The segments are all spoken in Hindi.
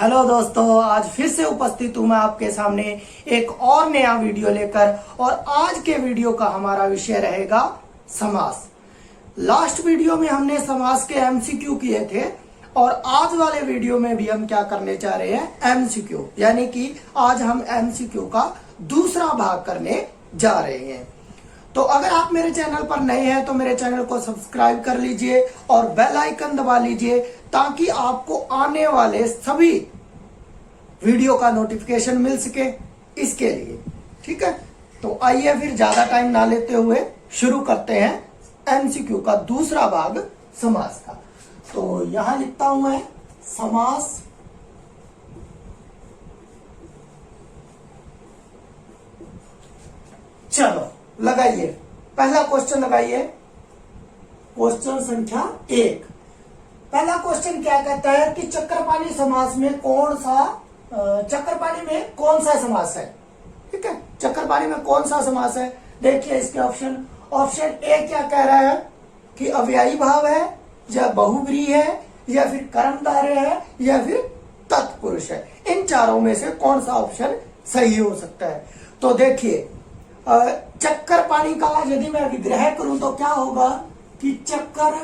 हेलो दोस्तों, आज फिर से उपस्थित हूं मैं आपके सामने एक और नया वीडियो लेकर। और आज के वीडियो का हमारा विषय रहेगा समास। लास्ट वीडियो में हमने समास के एमसीक्यू किए थे और आज वाले वीडियो में भी हम क्या करने जा रहे हैं, एमसीक्यू, यानी कि आज हम एमसीक्यू का दूसरा भाग करने जा रहे हैं। तो अगर आप मेरे चैनल पर नए हैं तो मेरे चैनल को सब्सक्राइब कर लीजिए और बेल आइकन दबा लीजिए ताकि आपको आने वाले सभी वीडियो का नोटिफिकेशन मिल सके, इसके लिए। ठीक है, तो आइए फिर ज्यादा टाइम ना लेते हुए शुरू करते हैं एमसीक्यू का दूसरा भाग समास का। तो यहां लिखता हूं मैं समास चलो लगाइए, पहला क्वेश्चन लगाइए। क्वेश्चन संख्या 1। पहला क्वेश्चन क्या कहता है कि चक्रपाणी समास में चक्रपाणी में कौन सा समास है। ठीक है, चक्रपाणी में कौन सा समास है। देखिए इसके ऑप्शन ए क्या कह रहा है कि अव्ययी भाव है या बहुब्रीहि है या फिर कर्मधारय है या फिर तत्पुरुष है। इन चारों में से कौन सा ऑप्शन सही हो सकता है। तो देखिए चक्कर का यदि मैं विग्रह करूं तो क्या होगा कि चक्कर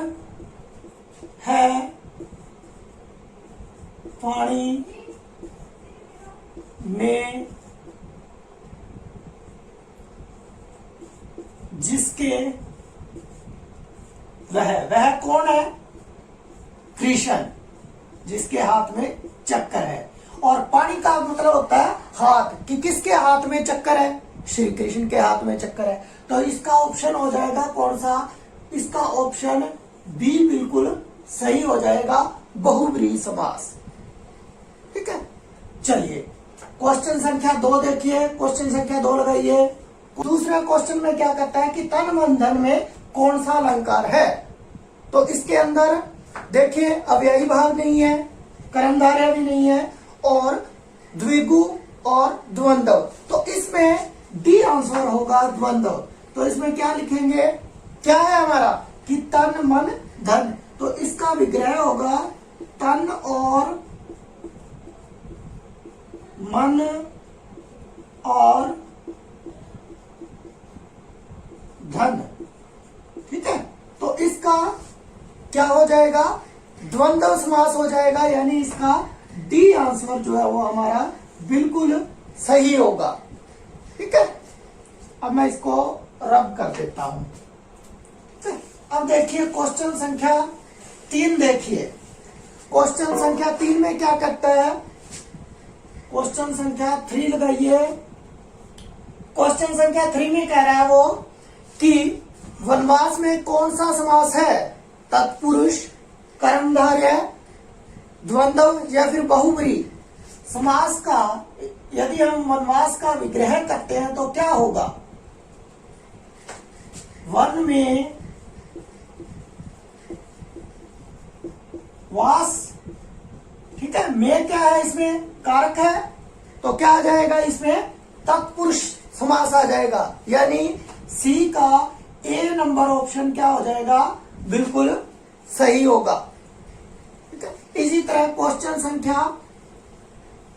है पानी में जिसके वह कौन है, कृष्ण, जिसके हाथ में चक्कर है। और पानी का मतलब होता है हाथ, कि किसके हाथ में चक्कर है, श्री कृष्ण के हाथ में चक्कर है। तो इसका ऑप्शन हो जाएगा कौन सा, इसका ऑप्शन बी बिल्कुल सही हो जाएगा, बहुब्रीहि समास। ठीक है, चलिए क्वेश्चन संख्या 2 देखिए। क्वेश्चन संख्या 2 लगाइए। दूसरा क्वेश्चन में क्या कहता है कि तन मन धन में कौन सा अलंकार है। तो इसके अंदर देखिए अव्ययी भाव नहीं है, कर्मधारय भी नहीं है और द्विगु और द्वंद्व। तो इसमें डी आंसर होगा, द्वंद्व। तो इसमें क्या लिखेंगे, क्या है हमारा कि तन मन धन। तो इसका विग्रह होगा तन और मन और धन। ठीक है, तो इसका क्या हो जाएगा, द्वंद्व समास हो जाएगा, यानी इसका डी आंसर जो है वो हमारा बिल्कुल सही होगा। ठीक है, अब मैं इसको रब कर देता हूं। अब देखिए क्वेश्चन संख्या 3 देखिए। क्वेश्चन संख्या 3 में क्या कहता है, क्वेश्चन संख्या 3 लगाइए। क्वेश्चन संख्या 3 में कह रहा है वो कि वनवास में कौन सा समास है, तत्पुरुष, कर्मधारय, द्वंद्व या फिर बहुब्रीहि। समास का यदि हम वनवास का विग्रह करते हैं तो क्या होगा, वन में वास। ठीक है, में क्या है, इसमें कारक है, तो क्या आ जाएगा, इसमें तत्पुरुष समास आ जाएगा, यानी सी का ए नंबर ऑप्शन क्या हो जाएगा, बिल्कुल सही होगा। ठीक है, इसी तरह क्वेश्चन संख्या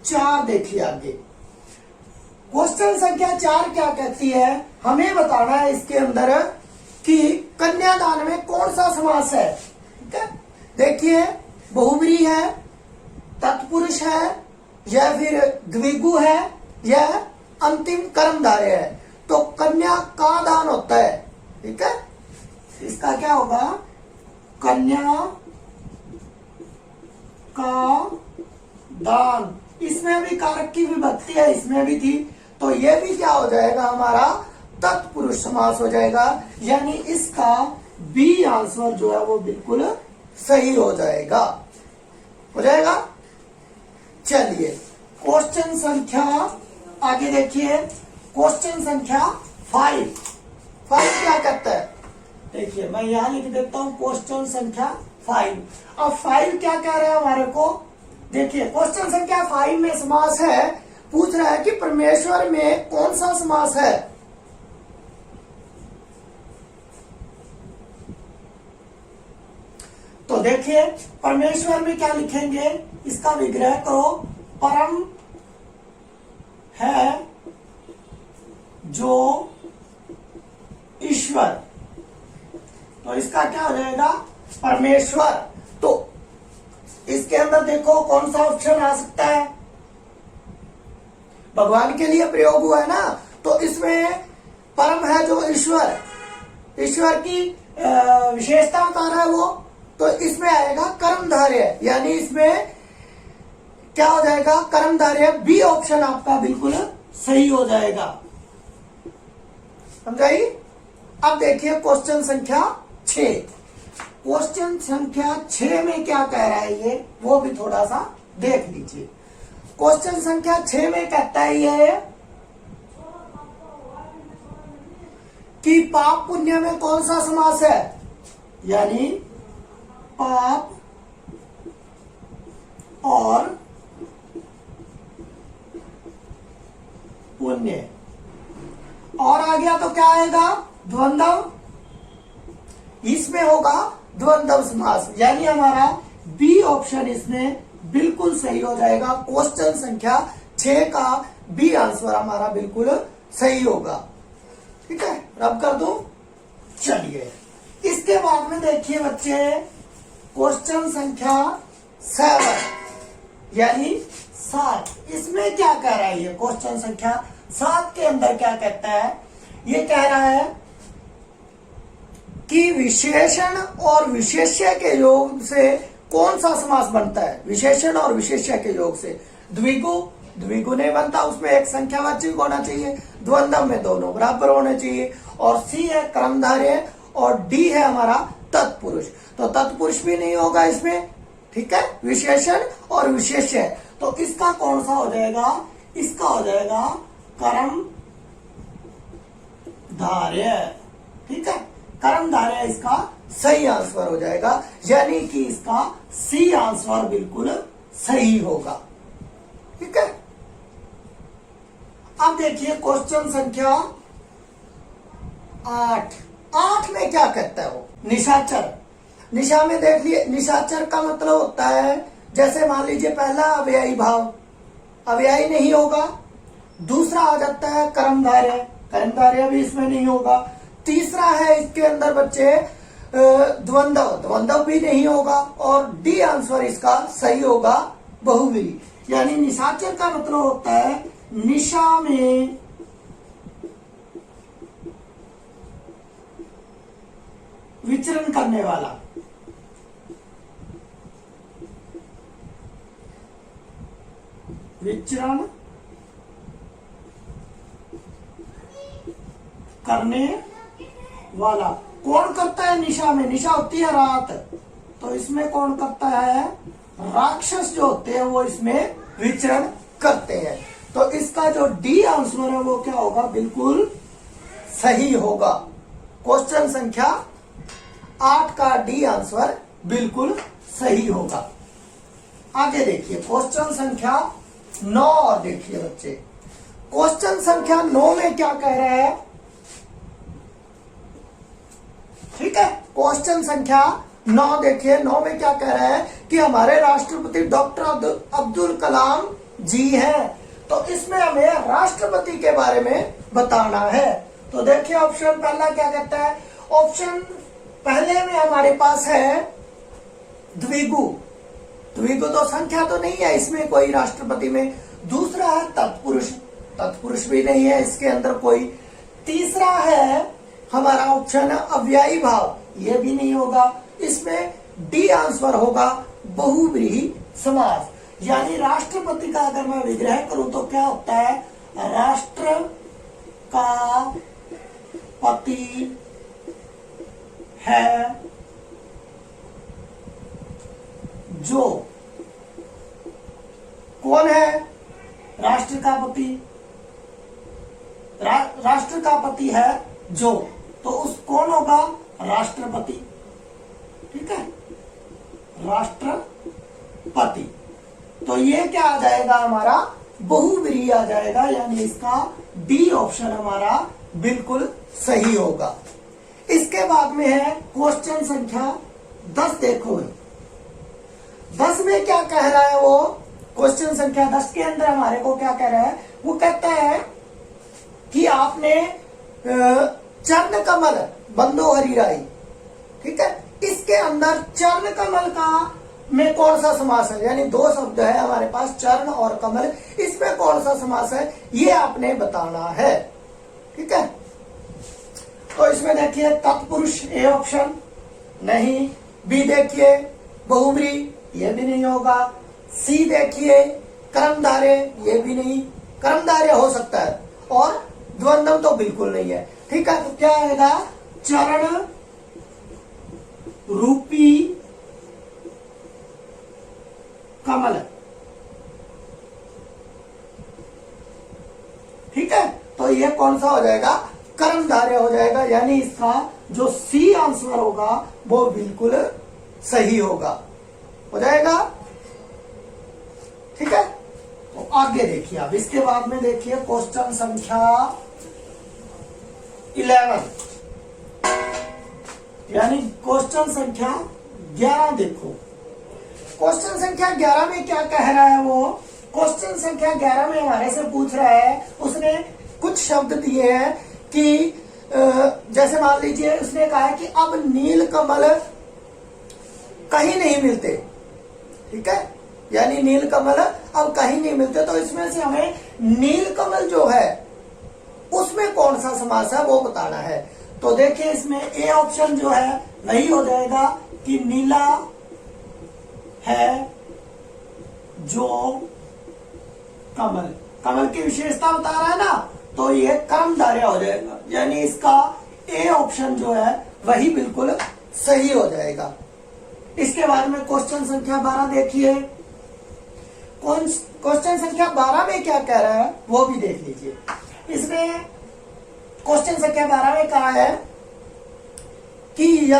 4 देखिए आगे। क्वेश्चन संख्या 4 क्या कहती है, हमें बताना है इसके अंदर कि कन्यादान में कौन सा समास है। ठीक है, देखिए बहुब्रीहि है, तत्पुरुष है या फिर द्विगु है या अंतिम कर्मधारय है। तो कन्या का दान होता है। ठीक है, इसका क्या होगा, कन्या का दान। इसमें भी कारक की विभक्ति है, इसमें भी थी, तो ये भी क्या हो जाएगा, हमारा तत्पुरुष समास हो जाएगा, यानी इसका बी आंसर जो है वो बिल्कुल सही हो जाएगा। चलिए क्वेश्चन संख्या आगे देखिए। क्वेश्चन संख्या 5 क्या कहता है, देखिए मैं यहां लिख देता हूं क्वेश्चन संख्या 5। अब 5 क्या कह रहा है हमारे को, देखिए क्वेश्चन संख्या 5 में समास है, पूछ रहा है कि परमेश्वर में कौन सा समास है। तो देखिए परमेश्वर में क्या लिखेंगे, इसका विग्रह करो परम है जो ईश्वर, तो इसका क्या हो जाएगा? परमेश्वर। तो इसके अंदर देखो कौन सा ऑप्शन आ सकता है? भगवान के लिए प्रयोग हुआ है ना, तो इसमें परम है जो ईश्वर, ईश्वर की विशेषता बता रहा है वो, तो इसमें आएगा कर्मधारय, यानी इसमें क्या हो जाएगा? कर्मधारय। बी ऑप्शन आपका बिल्कुल सही हो जाएगा। समझाई? अब देखिए क्वेश्चन संख्या 6। क्वेश्चन संख्या 6 में क्या कह रहा है ये, वो भी थोड़ा सा देख लीजिए। क्वेश्चन संख्या 6 में कहता है ये कि पाप पुण्य में कौन सा समास है, यानी पाप और पुण्य, और आ गया तो क्या आएगा? द्वंद्व। इसमें होगा द्वंद्व समास, यानी हमारा बी ऑप्शन इसमें बिल्कुल सही हो जाएगा। क्वेश्चन संख्या 6 का बी आंसर हमारा बिल्कुल सही होगा। ठीक है, रब कर दूं। चलिए इसके बाद में देखिए बच्चे क्वेश्चन संख्या 7 यानी 7। इसमें क्या कह रहा है ये? क्वेश्चन संख्या 7 के अंदर क्या कहता है? ये कह रहा है कि विशेषण और विशेष्य के योग से कौन सा समास बनता है? विशेषण और विशेष्य के योग से द्विगु, द्विगु नहीं बनता, उसमें एक संख्यावाचक होना चाहिए, द्वंद्व में दोनों बराबर होने चाहिए, और सी है कर्मधारय, और डी है हमारा तत्पुरुष, तो तत्पुरुष भी नहीं होगा इसमें। ठीक है, विशेषण और विशेष्य, तो इसका कौन सा हो जाएगा? इसका हो जाएगा कर्मधारय। ठीक है, कर्मधारय इसका सही आंसर हो जाएगा, यानी कि इसका सी आंसर बिल्कुल सही होगा। ठीक है, अब देखिए क्वेश्चन संख्या 8। 8 में क्या कहता है वो? निशाचर। निशा में देख लिए, निशाचर का मतलब होता है, जैसे मान लीजिए पहला अव्ययी भाव, अव्ययी नहीं होगा। दूसरा आ जाता है कर्मधारय, कर्मधारय भी इसमें नहीं होगा। तीसरा है इसके अंदर बच्चे द्वंद्व, द्वंद्व भी नहीं होगा, और डी आंसर इसका सही होगा बहुव्रीहि, यानी निशाचर का मतलब होता है निशा में विचरण करने वाला। विचरण करने वाला कौन करता है? निशा में, निशा होती है रात, तो इसमें कौन करता है? राक्षस जो होते हैं वो इसमें विचरण करते हैं, तो इसका जो डी आंसर है वो क्या होगा? बिल्कुल सही होगा। क्वेश्चन संख्या 8 का डी आंसर बिल्कुल सही होगा। आगे देखिए क्वेश्चन संख्या 9, और देखिए बच्चे क्वेश्चन संख्या 9 में क्या कह रहा है? ठीक है, क्वेश्चन संख्या 9 देखिए, 9 में क्या कह रहा है कि हमारे राष्ट्रपति डॉक्टर अब्दुल कलाम जी हैं, तो इसमें हमें राष्ट्रपति के बारे में बताना है। तो देखिए ऑप्शन पहला क्या कहता है? ऑप्शन पहले में हमारे पास है द्विगु, द्विगु तो संख्या तो नहीं है इसमें कोई राष्ट्रपति में। दूसरा है तत्पुरुष, तत्पुरुष भी नहीं है इसके अंदर कोई। तीसरा है हमारा ऑप्शन अव्ययी भाव, ये भी नहीं होगा। इसमें डी आंसर होगा बहुव्रीहि समास, यानी राष्ट्रपति का अगर मैं विग्रह करूं तो क्या होता है? राष्ट्र का पति है जो, कौन है राष्ट्र का पति? राष्ट्र का पति है जो, तो उस कौन होगा? राष्ट्रपति। ठीक है, राष्ट्रपति, तो ये क्या आ जाएगा हमारा? बहुव्रीहि आ जाएगा, यानी इसका डी ऑप्शन हमारा बिल्कुल सही होगा। इसके बाद में है क्वेश्चन संख्या 10। देखो 10 में क्या कह रहा है वो? क्वेश्चन संख्या 10 के अंदर हमारे को क्या कह रहा है, वो कहता है कि आपने चरण कमल बंदो हरिराई, ठीक है, इसके अंदर चरण कमल का में कौन सा समास है, यानी दो शब्द है हमारे पास, चरण और कमल, इसमें कौन सा समास है ये आपने बताना है, ठीक है। तो इसमें देखिए तत्पुरुष ए ऑप्शन नहीं, बी देखिए बहुब्री ये भी नहीं होगा, सी देखिए कर्मधारय ये भी नहीं, कर्मधारय हो सकता है, और द्वंद्व तो बिल्कुल नहीं है, ठीक है। तो क्या आएगा, चरण रूपी कमल, ठीक है। तो ये कौन सा हो जाएगा, कर्मधारय हो जाएगा, यानी इसका जो सी आंसर होगा वो बिल्कुल सही होगा, हो जाएगा, ठीक है। तो आगे देखिए, अब इसके बाद में देखिए क्वेश्चन संख्या 11, यानी क्वेश्चन संख्या 11 देखो। क्वेश्चन संख्या 11 में क्या कह रहा है वो, क्वेश्चन संख्या 11 में हमारे से पूछ रहा है, उसने कुछ शब्द दिए हैं कि जैसे मान लीजिए उसने कहा है कि अब नील कमल कहीं नहीं मिलते, ठीक है, यानी नील कमल अब कहीं नहीं मिलते, तो इसमें से हमें नील कमल जो है उसमें कौन सा समास है वो बताना है। तो देखिए इसमें ए ऑप्शन जो है वही हो जाएगा कि नीला है जो कमल, कमल की विशेषता बता रहा है ना, तो ये कर्मधारय हो जाएगा, यानी इसका ए ऑप्शन जो है वही बिल्कुल सही हो जाएगा। इसके बाद में क्वेश्चन संख्या 12 देखिए, क्वेश्चन संख्या 12 में क्या कह रहा है वो भी देख लीजिए। इसमें क्वेश्चन संख्या 12 में कहा है कि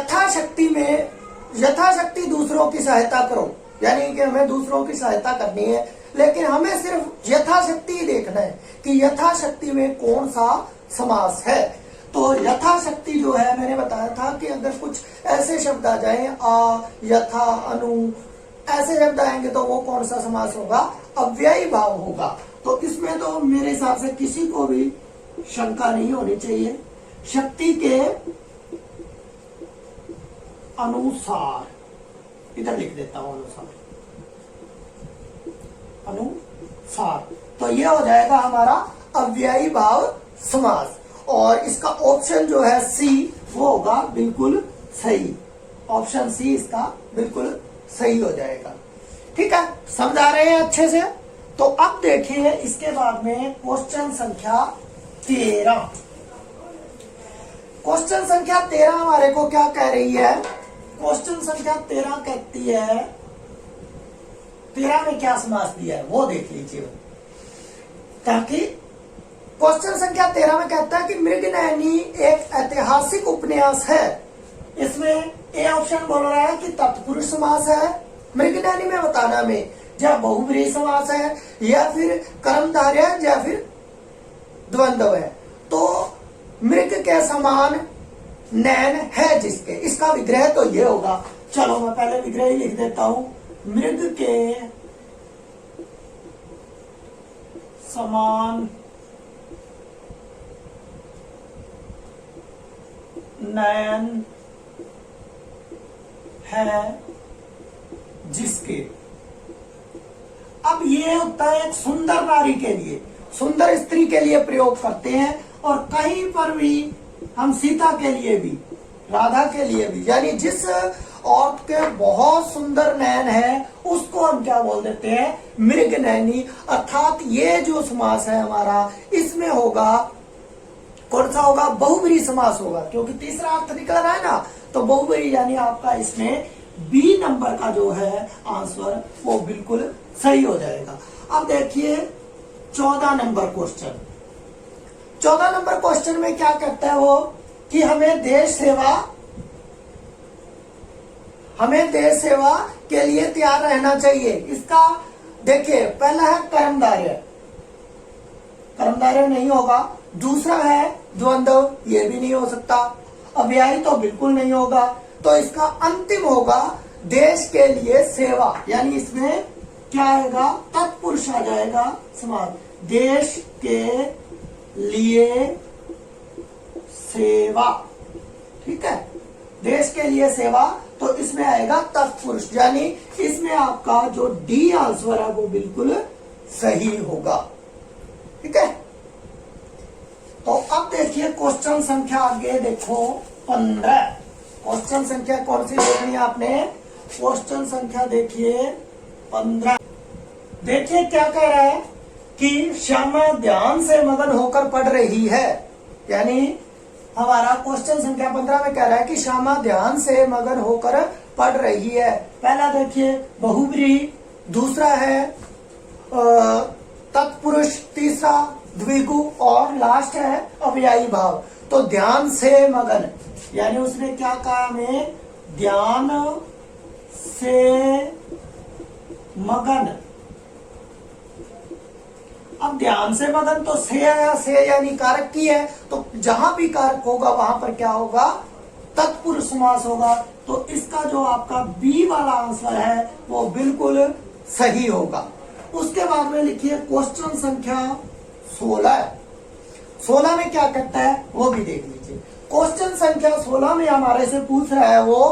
यथाशक्ति दूसरों की सहायता करो, यानी कि हमें दूसरों की सहायता करनी है, लेकिन हमें सिर्फ यथाशक्ति देखना है कि यथाशक्ति में कौन सा समास है। तो यथाशक्ति जो है मैंने बताया था कि अगर कुछ ऐसे शब्द आ जाए, आ, यथा, अनु, ऐसे शब्द आएंगे तो वो कौन सा समास होगा, अव्ययी भाव होगा। तो इसमें तो मेरे हिसाब से किसी को भी शंका नहीं होनी चाहिए, शक्ति के अनुसार, इधर लिख देता हूं अनुसार, तो ये हो जाएगा हमारा अव्ययी भाव समास, और इसका ऑप्शन जो है सी वो होगा बिल्कुल सही, ऑप्शन सी इसका बिल्कुल सही हो जाएगा, ठीक है। समझा रहे हैं अच्छे से। तो अब देखिए इसके बाद में क्वेश्चन संख्या 13, क्वेश्चन संख्या 13 हमारे को क्या कह रही है, क्वेश्चन संख्या 13 कहती है, 13 में क्या समास दिया है वो देख लीजिए, ताकि क्वेश्चन संख्या 13 में कहता है कि मृगनयनी एक ऐतिहासिक उपन्यास है, इसमें ए ऑप्शन बोल रहा है कि तत्पुरुष समास है, मृगनयनी में बताना में या बहुब्रीहि समास है, या फिर कर्मधारय या फिर द्वंद्व है। तो मृग के समान नैन है जिसके, इसका विग्रह तो ये होगा, चलो मैं पहले विग्रह ही लिख देता हूं, मृग के समान नयन है जिसके। अब ये होता है एक सुंदर नारी के लिए, सुंदर स्त्री के लिए प्रयोग करते हैं, और कहीं पर भी हम सीता के लिए भी, राधा के लिए भी, यानी जिस औरत के बहुत सुंदर नयन है उसको हम क्या बोल देते हैं, मृगनयनी। अर्थात ये जो समास है हमारा, इसमें होगा कौन सा होगा, बहुब्रीहि समास होगा, क्योंकि तीसरा अर्थ निकल रहा है ना, तो बहुब्रीहि, यानी आपका इसमें बी नंबर का जो है आंसर वो बिल्कुल सही हो जाएगा। अब देखिए 14 नंबर क्वेश्चन, 14 नंबर क्वेश्चन में क्या कहता है वो कि हमें देश सेवा के लिए तैयार रहना चाहिए। इसका देखिए पहला है कर्मधारय, कर्मधारय नहीं होगा, दूसरा है द्वंद्व, ये भी नहीं हो सकता, अव्ययी तो बिल्कुल नहीं होगा, तो इसका अंतिम होगा देश के लिए सेवा, यानी इसमें क्या आएगा, तत्पुरुष आ जाएगा समास। देश के लिए सेवा, ठीक है, देश के लिए सेवा, तो इसमें आएगा तत्पुरुष, यानी इसमें आपका जो डी आंसर है वो बिल्कुल सही होगा। ठीक है, तो अब देखिए क्वेश्चन संख्या आगे देखो 15। क्वेश्चन संख्या कौन सी देखनी है आपने, क्वेश्चन संख्या देखिए 15। देखिए क्या कह रहा है कि श्यामा ध्यान से मगन होकर पढ़ रही है, यानी हमारा क्वेश्चन संख्या 15 में कह रहा है कि श्यामा ध्यान से मगन होकर पढ़ रही है। पहला देखिए बहुब्रीहि, दूसरा है तत्पुरुष, तीसरा द्विगु और लास्ट है अव्ययी भाव। तो ध्यान से मगन, यानी उसने क्या कहा हमें, ध्यान से मगन। अब ध्यान से मगन तो से आया, से यानी कारक की है, तो जहां भी कारक होगा वहां पर क्या होगा, तत्पुरुष समास होगा। तो इसका जो आपका बी वाला आंसर है वो बिल्कुल सही होगा। उसके बाद में लिखिए क्वेश्चन संख्या 16। 16 में क्या करता है वो भी देख लीजिए। क्वेश्चन संख्या 16 में हमारे से पूछ रहा है वो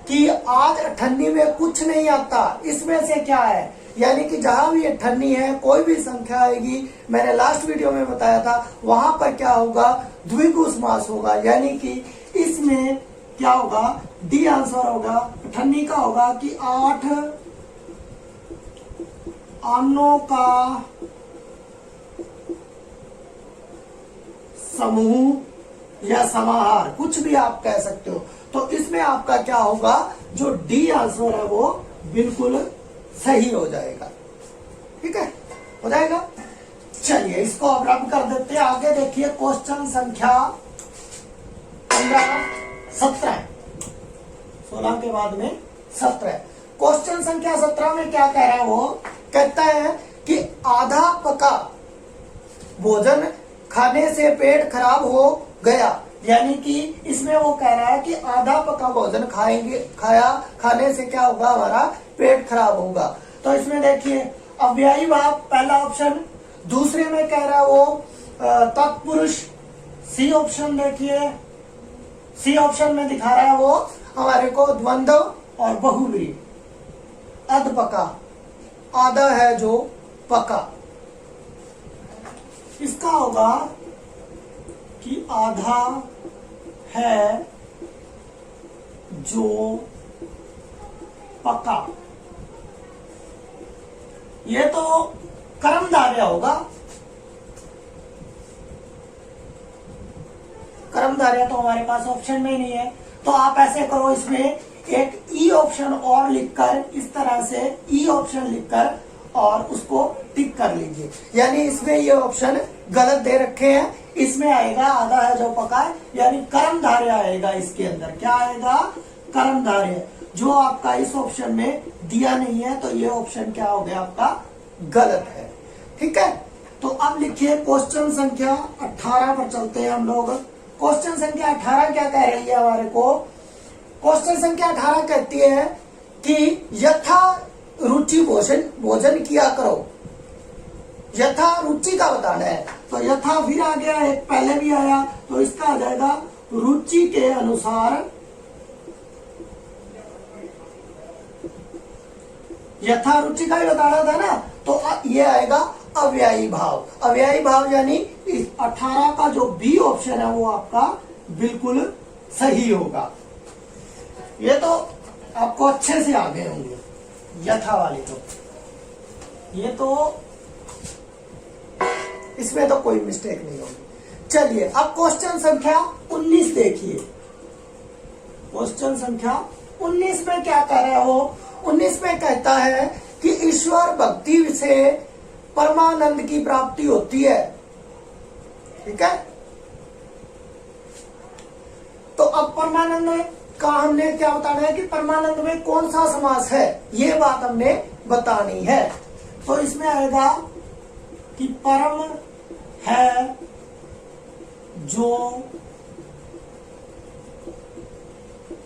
कि आज अठन्नी में कुछ नहीं आता, इसमें से क्या है, यानी कि जहां भी अठन्नी है कोई भी संख्या आएगी, मैंने लास्ट वीडियो में बताया था, वहां पर क्या होगा, द्विगु समास होगा, यानी कि इसमें क्या होगा, डी आंसर होगा, अठन्नी का होगा कि 8 आनों का समूह या समाहार, कुछ भी आप कह सकते हो। तो इसमें आपका क्या होगा, जो डी आंसर है वो बिल्कुल सही हो जाएगा। ठीक है, हो जाएगा। चलिए इसको अब रब कर देते हैं। आगे देखिए क्वेश्चन संख्या 15, 17, 16 के बाद में 17। क्वेश्चन संख्या 17 में क्या कह रहा है वो, कहता है कि आधा पका भोजन खाने से पेट खराब हो गया, यानी कि इसमें वो कह रहा है कि आधा पका भोजन खाने से क्या होगा, हमारा पेट खराब होगा। तो इसमें देखिए अव्ययी भाव पहला ऑप्शन, दूसरे में कह रहा है वो तत्पुरुष, सी ऑप्शन देखिए, सी ऑप्शन में दिखा रहा है वो हमारे को द्वंद्व और बहुब्रीहि। अध पका, आधा है जो पका, इसका होगा कि आधा है जो पका, ये तो कर्मधारय होगा, कर्मधारय तो हमारे पास ऑप्शन में ही नहीं है। तो आप ऐसे करो, इसमें एक ई ऑप्शन और लिखकर, इस तरह से ई ऑप्शन लिखकर और उसको टिक कर लीजिए, यानी इसमें ये ऑप्शन गलत दे रखे हैं। इसमें आएगा आधा है जो पका है, यानी कर्मधारय आएगा इसके अंदर। क्या आएगा, कर्मधारय, जो आपका इस ऑप्शन में दिया नहीं है, तो ये ऑप्शन क्या हो गया, आपका गलत है। ठीक है, तो अब लिखिए क्वेश्चन संख्या 18 पर चलते हैं हम लोग। क्वेश्चन संख्या 18 क्या कह रही है हमारे को, क्वेश्चन संख्या 18 कहती है कि यथा रुचि भोजन किया करो, यथा रुचि का बताना है। तो यथा फिर आ गया, एक पहले भी आया, तो इसका आ जाएगा रुचि के अनुसार, यथा रुचि का ही बताना था ना, तो ये आएगा अव्ययी भाव। अव्ययी भाव यानी इस 18 का जो बी ऑप्शन है वो आपका बिल्कुल सही होगा। ये तो आपको अच्छे से आ गए होंगे यथा वाले, तो ये तो इसमें तो कोई मिस्टेक नहीं होगी। चलिए अब क्वेश्चन संख्या 19 देखिए। क्वेश्चन संख्या 19 में क्या कह रहा है वो, 19 में कहता है कि ईश्वर भक्ति से परमानंद की प्राप्ति होती है। ठीक है, तो अब परमानंद का हमने क्या बताना है कि परमानंद में कौन सा समास है, ये बात हमने बतानी है। तो इसमें आएगा कि परम है जो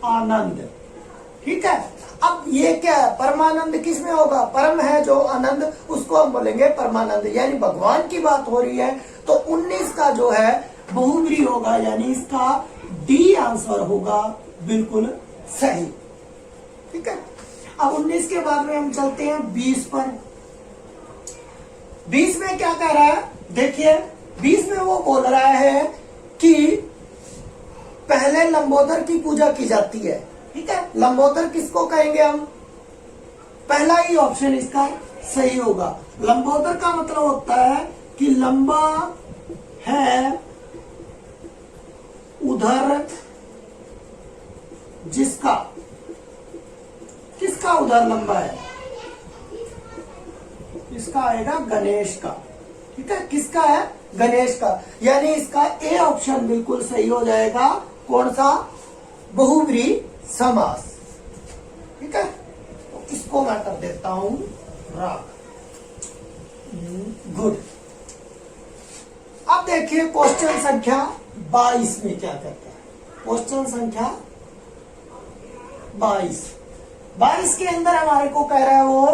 आनंद। ठीक है, अब ये क्या है, परमानंद किस में होगा, परम है जो आनंद, उसको हम बोलेंगे परमानंद, यानी भगवान की बात हो रही है। तो 19 का जो है बहुब्री होगा, यानी इसका डी आंसर होगा बिल्कुल सही। ठीक है, अब 19 के बाद में हम चलते हैं 20 पर। 20 में क्या कह रहा है, देखिए 20 में वो बोल रहा है कि पहले लंबोदर की पूजा की जाती है। ठीक है, लंबोदर किसको कहेंगे हम, पहला ही ऑप्शन इसका सही होगा। लंबोदर का मतलब होता है कि लंबा है उधर जिसका, किसका उधर लंबा है, इसका आएगा गणेश का। ठीक है, किसका है, गणेश का, यानी इसका ए ऑप्शन बिल्कुल सही हो जाएगा। कौन सा, बहुब्री समास। ठीक है, तो इसको मैं कर देता हूं राग। गुड। अब देखिए क्वेश्चन संख्या 22 में क्या कहता है, क्वेश्चन संख्या 22 के अंदर हमारे को कह रहा है वो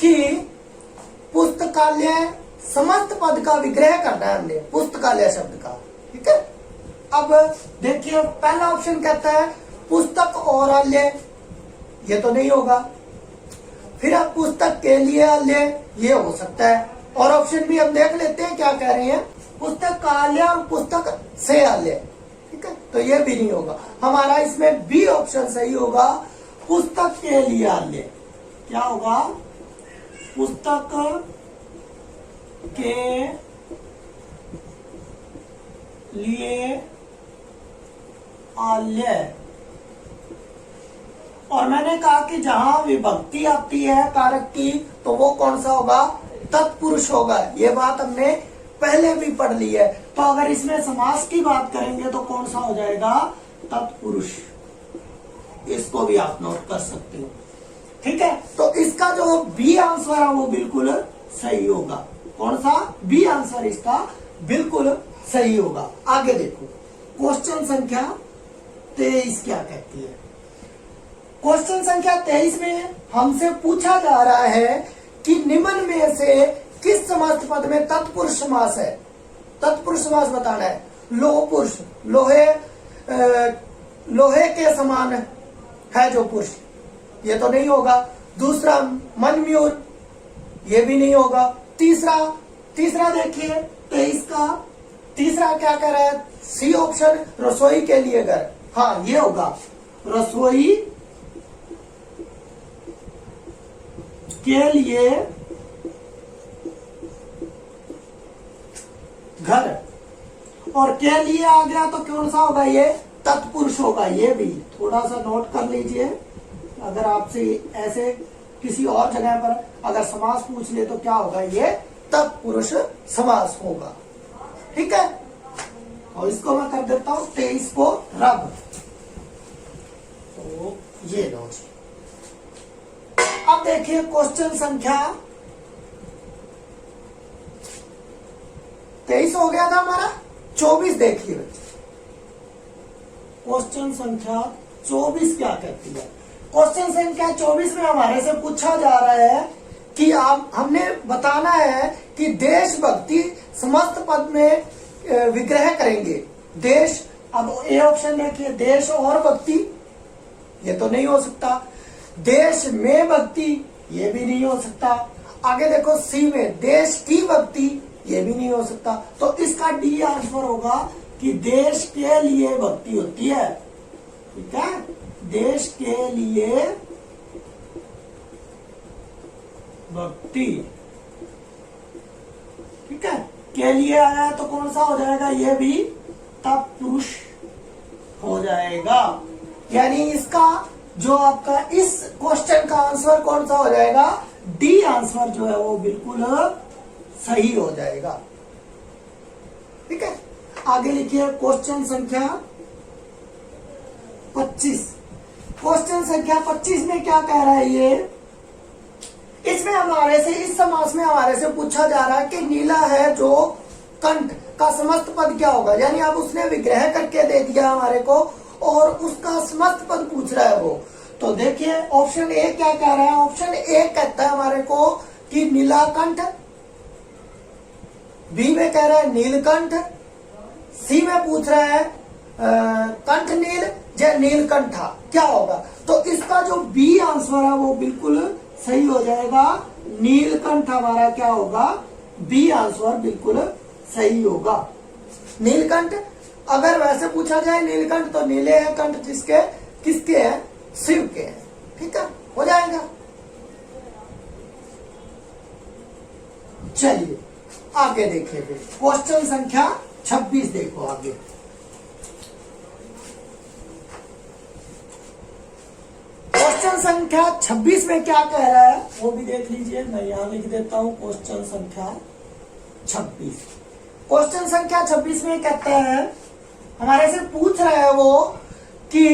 कि पुस्तकालय समस्त पद का विग्रह करना है हमने, पुस्तकालय शब्द का। ठीक है, अब देखिए पहला ऑप्शन कहता है पुस्तक और आलय, ये तो नहीं होगा। फिर अब पुस्तक के लिए आलय, ये हो सकता है। और ऑप्शन भी हम देख लेते हैं क्या कह रहे हैं, पुस्तक का आलय और पुस्तक से आलय। ठीक है, तो ये भी नहीं होगा। हमारा इसमें बी ऑप्शन सही होगा, पुस्तक के लिए आलय। क्या होगा, पुस्तक के लिए आलय। और मैंने कहा कि जहां विभक्ति आती है कारक की, तो वो कौन सा होगा, तत्पुरुष होगा। ये बात हमने पहले भी पढ़ ली है। तो अगर इसमें समास की बात करेंगे तो कौन सा हो जाएगा, तत्पुरुष। इसको भी आप नोट कर सकते हो। ठीक है, तो इसका जो बी आंसर है वो बिल्कुल सही होगा। कौन सा, बी आंसर इसका बिल्कुल सही होगा। आगे देखो क्वेश्चन संख्या 23 क्या कहती है। क्वेश्चन संख्या 23 में हमसे पूछा जा रहा है कि निम्न में से किस समस्त पद में तत्पुरुष समास है। तत्पुरुष समास बताना है। लोह पुरुष, लोहे के समान है जो पुरुष, ये तो नहीं होगा। दूसरा मनम्यूर, ये भी नहीं होगा। तीसरा देखिए 23 का तीसरा क्या कह रहा है, सी ऑप्शन रसोई के लिए घर, हाँ ये होगा, रसोई के लिए घर। और के लिए आ गया तो कौन सा होगा, ये तत्पुरुष होगा। ये भी थोड़ा सा नोट कर लीजिए। अगर आपसे ऐसे किसी और जगह पर अगर समास पूछ ले तो क्या होगा, ये तत्पुरुष समास होगा। ठीक है, और इसको मैं कर देता हूं 23 को रब। तो ये लो जी। अब देखिए क्वेश्चन संख्या 23 हो गया था हमारा। 24 देखिए क्वेश्चन संख्या 24 क्या कहती है। क्वेश्चन संख्या 24 में हमारे से पूछा जा रहा है कि आप हमने बताना है कि देशभक्ति समस्त पद में विग्रह करेंगे। देश, अब ए ऑप्शन देखिए, देश और भक्ति, ये तो नहीं हो सकता। देश में भक्ति, ये भी नहीं हो सकता। आगे देखो सी में देश की भक्ति, ये भी नहीं हो सकता। तो इसका डी आंसर होगा कि देश के लिए भक्ति होती है। ठीक है, देश के लिए भक्ति। ठीक है, के लिए आया तो कौन सा हो जाएगा, ये भी तत्पुरुष हो जाएगा। यानी इसका जो आपका इस क्वेश्चन का आंसर कौन सा हो जाएगा, डी आंसर जो है वो बिल्कुल सही हो जाएगा। ठीक है, आगे लिखिए क्वेश्चन संख्या 25। क्वेश्चन संख्या 25 में क्या कह रहा है ये, इसमें हमारे से इस समास में हमारे से पूछा जा रहा है कि नीला है जो कंठ का समस्त पद क्या होगा। यानी अब उसने विग्रह करके दे दिया हमारे को और उसका समस्त पद पूछ रहा है वो। तो देखिए ऑप्शन ए क्या कह रहा है, ऑप्शन ए कहता है हमारे को कि नीलाकंठ, बी में कह रहा है नीलकंठ, सी में पूछ रहा है कंठ नील या नीलकंठा, क्या होगा। तो इसका जो बी आंसर है वो बिल्कुल सही हो जाएगा, नीलकंठ हमारा क्या होगा, बी आंसर बिल्कुल सही होगा। नीलकंठ, अगर वैसे पूछा जाए नीलकंठ तो नीले हैं कंठ जिसके, किसके हैं, शिव के हैं, ठीक है, हो जाएगा। चलिए आगे देखिए, क्वेश्चन संख्या 26 देखो आगे। क्वेश्चन संख्या 26 में क्या कह रहा है वो भी देख लीजिए, मैं यहां लिख देता हूं क्वेश्चन संख्या 26। क्वेश्चन संख्या 26 में कहता है, हमारे से पूछ रहा है वो कि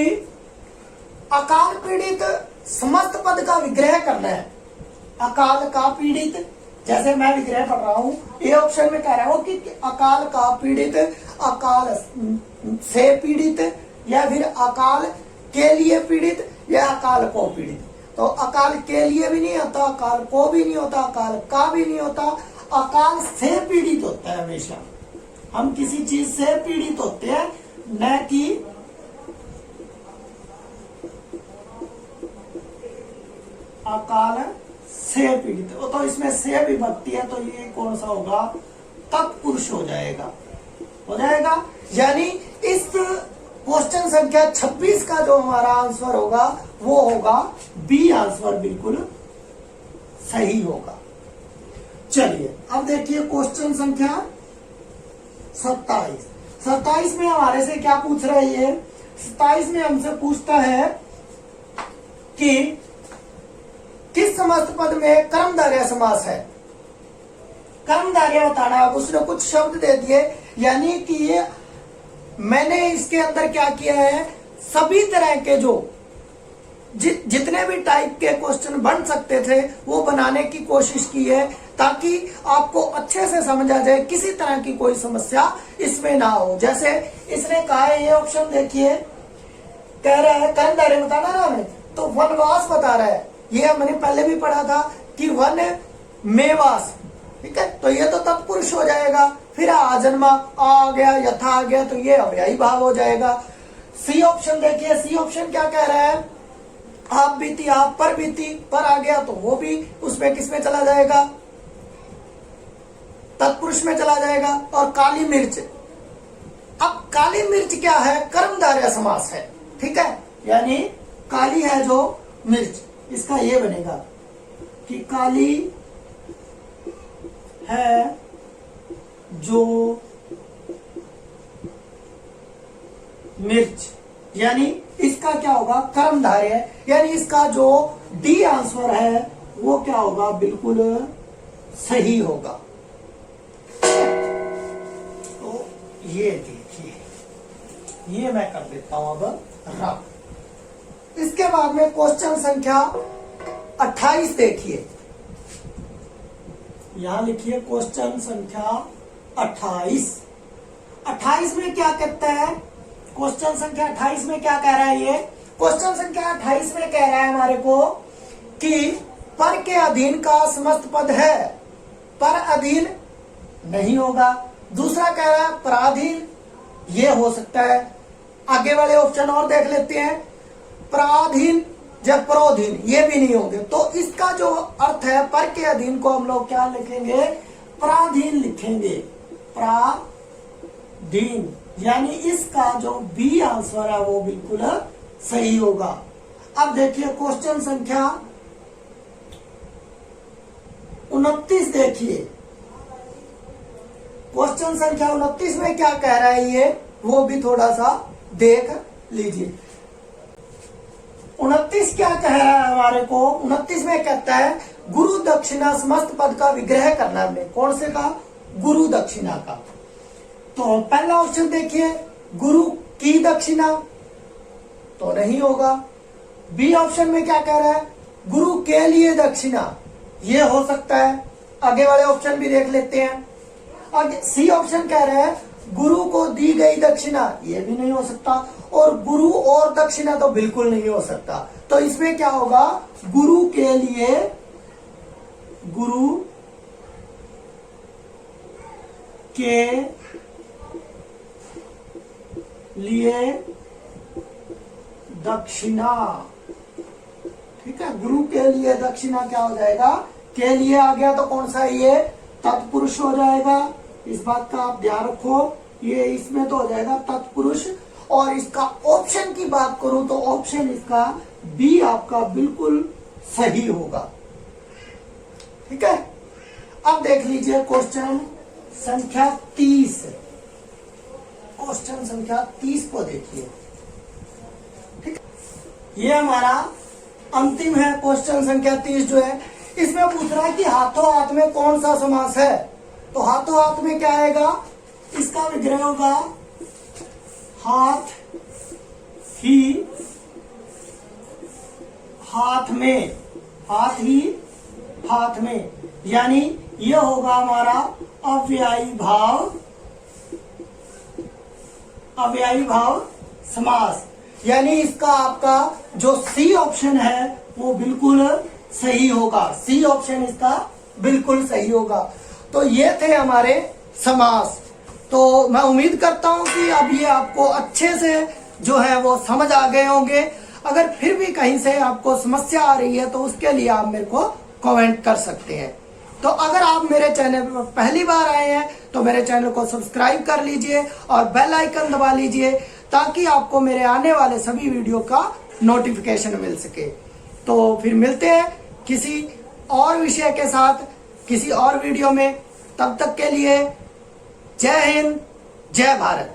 अकाल पीड़ित समस्त पद का विग्रह करना है। अकाल का पीड़ित, जैसे मैं विग्रह पढ़ रहा हूं, ये ऑप्शन में कह रहा है कि अकाल का पीड़ित, अकाल से पीड़ित, या फिर अकाल के लिए पीड़ित, या अकाल को पीड़ित। तो अकाल के लिए भी नहीं होता, अकाल को भी नहीं होता, अकाल का भी नहीं होता, अकाल से पीड़ित होता है। हमेशा हम किसी चीज से पीड़ित होते हैं, न कि अकाल से पीड़ित। तो इसमें से विभक्ति है, तो ये कौन सा होगा, तत्पुरुष हो जाएगा, हो जाएगा। यानी इस क्वेश्चन संख्या 26 का जो हमारा आंसर होगा वो होगा बी आंसर, बिल्कुल सही होगा। चलिए अब देखिए क्वेश्चन संख्या 27। 27 में हमारे से क्या पूछ रहा है ये, 27 में हमसे पूछता है कि किस समस्त पद में कर्मधारय समास है। कर्मधारय बताना है, उसने कुछ शब्द दे दिए, यानी कि ये मैंने इसके अंदर क्या किया है, सभी तरह के जो जितने भी टाइप के क्वेश्चन बन सकते थे वो बनाने की कोशिश की है, ताकि आपको अच्छे से समझ आ जाए, किसी तरह की कोई समस्या इसमें ना हो। जैसे इसने कहा है, ये ऑप्शन देखिए, कह रहा है कर्मधारय बताना ना हमें, तो वनवास बता रहा है। ये हमने पहले भी पढ़ा था कि वन में वास, ठीक है, तो ये तो तत्पुरुष हो जाएगा। फिर आजन्मा आ गया, यथा आ गया, तो ये अव्ययी भाव हो जाएगा। सी ऑप्शन देखिए, सी ऑप्शन क्या कह रहा है, आप बीती, आप पर बीती, पर आ गया तो वो भी उसमें किसमें चला जाएगा, तत्पुरुष में चला जाएगा। और काली मिर्च, अब काली मिर्च क्या है, कर्मधारय समास है, ठीक है, यानी काली है जो मिर्च, इसका ये बनेगा कि काली है जो मिर्च, यानी इसका क्या होगा, कर्मधारय, यानी इसका जो डी आंसर है वो क्या होगा, बिल्कुल सही होगा। तो ये देखिए, ये मैं कर देता हूं अब रफ। इसके बाद में क्वेश्चन संख्या 28 देखिए, यहां लिखिए क्वेश्चन संख्या 28। 28 में क्या कहता है, क्वेश्चन संख्या 28 में क्या कह रहा है ये, क्वेश्चन संख्या 28 में कह रहा है हमारे को कि पर के अधीन का समस्त पद है, पर अधीन नहीं होगा। दूसरा कह रहा है पराधीन, ये हो सकता है। आगे वाले ऑप्शन और देख लेते हैं, पराधीन या परोधीन, ये भी नहीं होंगे। तो इसका जो अर्थ है, पर के अधीन को हम लोग क्या लिखेंगे, पराधीन लिखेंगे, पराधीन, यानी इसका जो बी आंसर है वो बिल्कुल सही होगा। अब देखिए क्वेश्चन संख्या 29 देखिए, क्वेश्चन संख्या 29 में क्या कह रहा है ये, वो भी थोड़ा सा देख लीजिए। 29 क्या कह रहा है हमारे को, 29 में कहता है गुरु दक्षिणा समस्त पद का विग्रह करना। हमने कौन से का, गुरु दक्षिणा का। तो पहला ऑप्शन देखिए, गुरु की दक्षिणा, तो नहीं होगा। बी ऑप्शन में क्या कह रहा है, गुरु के लिए दक्षिणा, ये हो सकता है। आगे वाले ऑप्शन भी देख लेते हैं। आगे सी ऑप्शन कह रहा है गुरु को दी गई दक्षिणा, ये भी नहीं हो सकता। और गुरु और दक्षिणा तो बिल्कुल नहीं हो सकता। तो इसमें क्या होगा, गुरु के लिए दक्षिणा। ठीक है, गुरु के लिए दक्षिणा क्या हो जाएगा, के लिए आ गया तो कौन सा, ये तत्पुरुष हो जाएगा। इस बात का आप ध्यान रखो, ये इसमें तो हो जाएगा तत्पुरुष। और इसका ऑप्शन की बात करूं तो ऑप्शन इसका बी आपका बिल्कुल सही होगा। ठीक है, अब देख लीजिए क्वेश्चन संख्या 30। क्वेश्चन संख्या 30 को देखिए। ठीक, ये हमारा अंतिम है क्वेश्चन संख्या 30 जो है। इसमें पूछ रहा है कि हाथों हाथ में कौन सा समास है। तो हाथों हाथ में क्या आएगा, इसका विग्रह होगा हाथ ही हाथ में, हाथ ही हाथ में, यानी यह होगा हमारा अव्ययी भाव समास। यानी इसका आपका जो सी ऑप्शन है वो बिल्कुल सही होगा। सी ऑप्शन इसका बिल्कुल सही होगा। तो ये थे हमारे समास। तो मैं उम्मीद करता हूं कि अब ये आपको अच्छे से जो है वो समझ आ गए होंगे। अगर फिर भी कहीं से आपको समस्या आ रही है तो उसके लिए आप मेरे को कमेंट कर सकते हैं। तो अगर आप मेरे चैनल पर पहली बार आए हैं तो मेरे चैनल को सब्सक्राइब कर लीजिए और बेल आइकन दबा लीजिए, ताकि आपको मेरे आने वाले सभी वीडियो का नोटिफिकेशन मिल सके। तो फिर मिलते हैं किसी और विषय के साथ किसी और वीडियो में। तब तक के लिए जय हिंद, जय भारत।